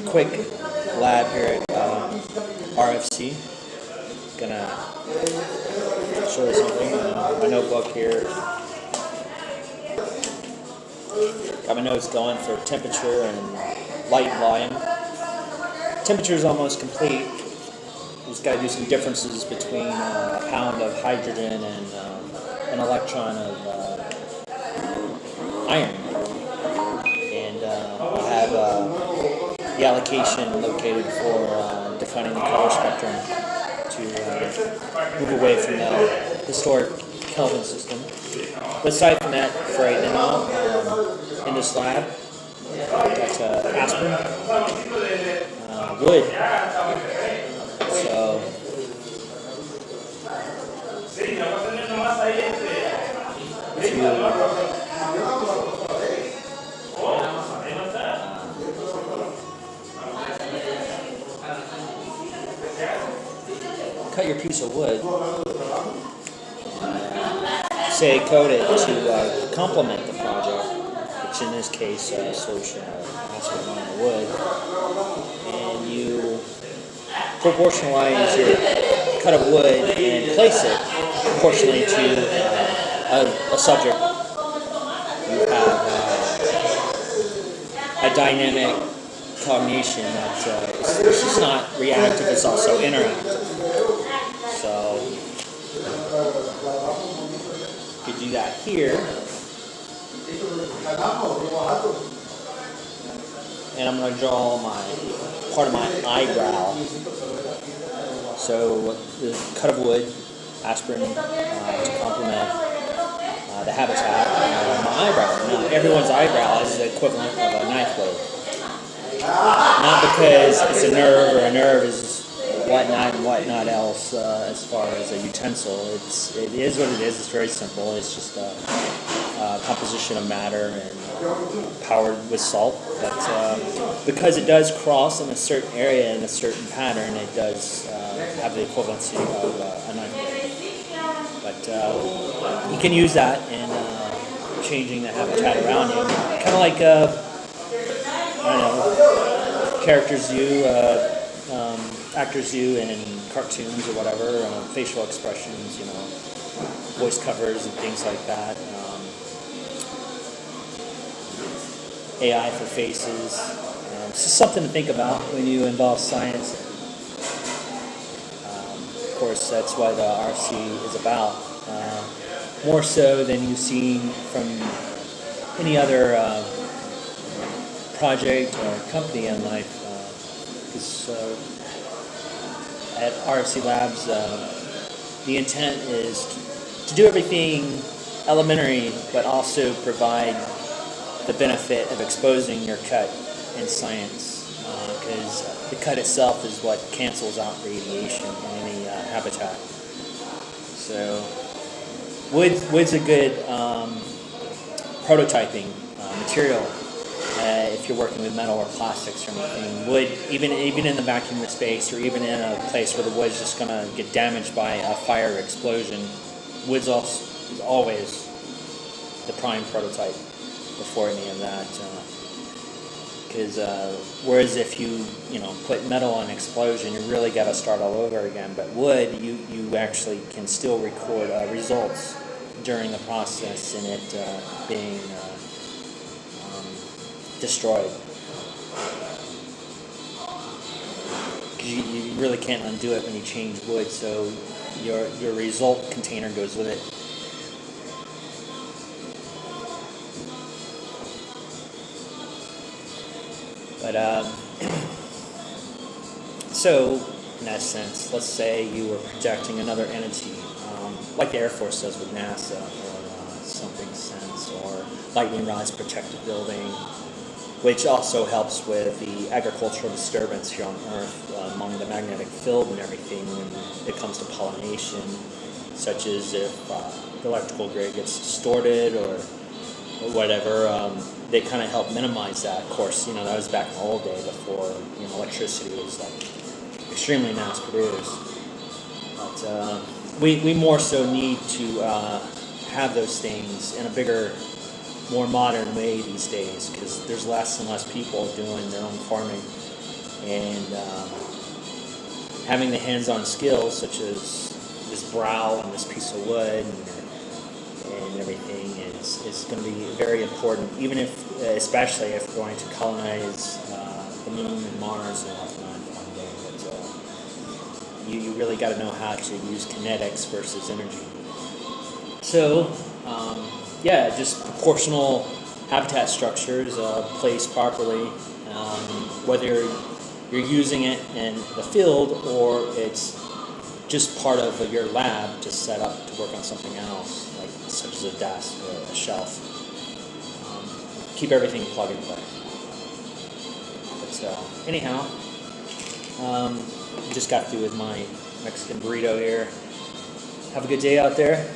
quick lab here at RFC. Gonna show you something. My notebook here. Got my notes going for temperature and light volume. Temperature is almost complete. Just got to do some differences between a pound of hydrogen and an electron of iron. And I have the allocation located for defining the color spectrum to move away from the historic Kelvin system. But aside from that, for right now, in this lab, got aspirin, wood. So, if you cut your piece of wood, say coat it to complement the project, which in this case a solution of aspirin on the wood, and you proportionalize your cut of wood and place it proportionally to a subject. You have a dynamic cognition that it's just not reactive, it's also interactive. So you could do that here. And I'm going to draw part of my eyebrow. So the cut of wood, aspirin to complement the habitat of my eyebrow. Now everyone's eyebrow is the equivalent of a knife blade. Not because it's a nerve or a nerve is whatnot and whatnot else as far as a utensil. It is what it is. It's very simple. It's just a composition of matter and powered with salt. But because it does cross in a certain area in a certain pattern, it does have the equivalency of a knife blade. But you can use that in changing the habitat around you. Kind of like, I don't know, actors do in cartoons or whatever, facial expressions, voice covers and things like that. AI for faces. It's just something to think about when you involve science. Of course, that's what RC is about. More so than you've seen from any other project or company in life. Because at RFC Labs, the intent is to do everything elementary, but also provide the benefit of exposing your cut in science, because the cut itself is what cancels out radiation in any habitat. So wood's a good prototyping material if you're working with metal or plastics or anything. Wood, even in the vacuum space, or even in a place where the wood's just going to get damaged by a fire or explosion, wood's is always the prime prototype before any of that, because whereas if you put metal on explosion, you really got to start all over again. But wood, you actually can still record results during the process in it being destroyed. Because you really can't undo it when you change wood, so your result container goes with it. But so in that sense, let's say you were projecting another entity, like the Air Force does with NASA, or something sense, or lightning rods protect a building, which also helps with the agricultural disturbance here on Earth among the magnetic field and everything when it comes to pollination, such as if the electrical grid gets distorted or whatever. They kind of help minimize that. Of course, that was back in the old day before electricity was extremely mass produced. But we more so need to have those things in a bigger more modern way these days, because there's less and less people doing their own farming, and having the hands-on skills such as this brow and this piece of wood and everything is going to be very important, even if, especially if we're going to colonize the moon and Mars and whatnot one day. But you really got to know how to use kinetics versus energy. So, just proportional habitat structures placed properly, whether you're using it in the field or it's just part of your lab to set up to work on something else, like such as a desk or a shelf. Keep everything plug and play. But anyhow, just got through with my Mexican burrito here. Have a good day out there.